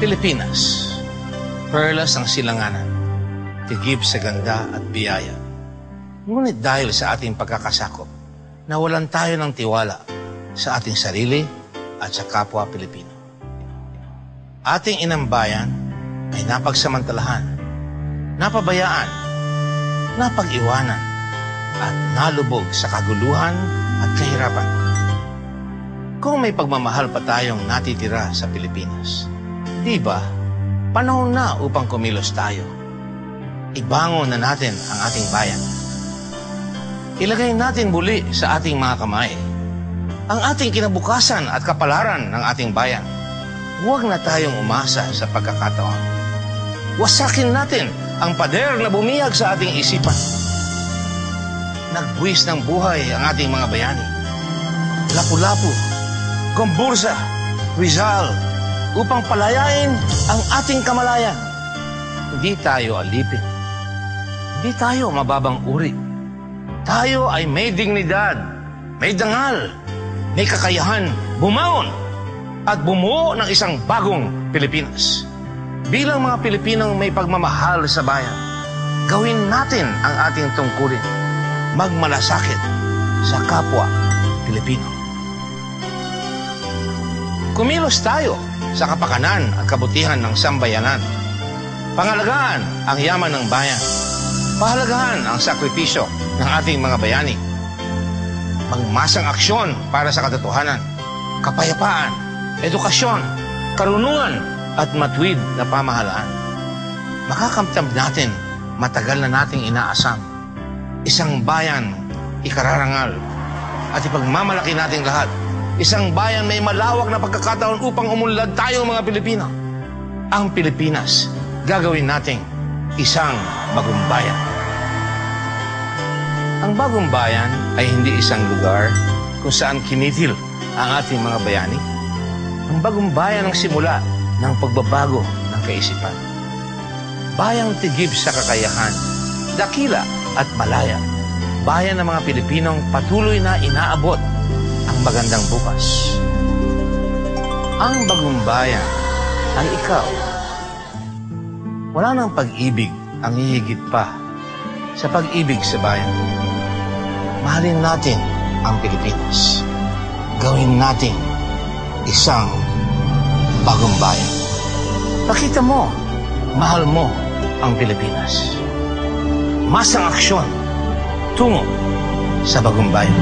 Pilipinas, perlas ang silanganan, tigib sa ganda at biyaya. Ngunit dahil sa ating pagkakasakop, nawalan tayo ng tiwala sa ating sarili at sa kapwa Pilipino. Ating inang bayan ay napagsamantalahan, napabayaan, napag-iwanan, at nalubog sa kaguluhan at kahirapan. Kung may pagmamahal pa tayong natitira sa Pilipinas, di ba, panahon na upang kumilos tayo. Ibangon na natin ang ating bayan. Ilagay natin muli sa ating mga kamay ang ating kinabukasan at kapalaran ng ating bayan. Huwag na tayong umasa sa pagkakataon. Wasakin natin ang pader na bumiyag sa ating isipan. Nagbuwis ng buhay ang ating mga bayani. Lapu-Lapu, Gomburza, Rizal, upang palayain ang ating kamalayan. Hindi tayo alipin. Hindi tayo mababang uri. Tayo ay may dignidad, may dangal, may kakayahan bumangon at bumuo ng isang bagong Pilipinas. Bilang mga Pilipinong may pagmamahal sa bayan, gawin natin ang ating tungkulin, magmalasakit sa kapwa Pilipino. Kumilos tayo sa kapakanan at kabutihan ng sambayanan. Pangalagaan ang yaman ng bayan. Pahalagahan ang sakripisyo ng ating mga bayani. Magmasang aksyon para sa katotohanan, kapayapaan, edukasyon, karunungan at matuwid na pamahalaan. Makakamtan natin matagal na nating inaasam. Isang bayan ikararangal at ipagmamalaki nating lahat. Isang bayan may malawak na pagkakataon upang umunlad tayo mga Pilipino. Ang Pilipinas, gagawin nating isang bagong bayan. Ang bagong bayan ay hindi isang lugar kung saan kinitil ang ating mga bayani. Ang bagong bayan ang simula ng pagbabago ng kaisipan. Bayang tigib sa kakayahan, dakila at malaya. Bayan ng mga Pilipinong patuloy na inaabot ang magandang bukas. Ang bagong bayan ay ikaw. Wala nang pag-ibig ang hihigit pa sa pag-ibig sa bayan. Mahalin natin ang Pilipinas. Gawin natin isang bagong bayan. Pakita mo, mahal mo ang Pilipinas. Masang aksyon tungo sa bagong bayan.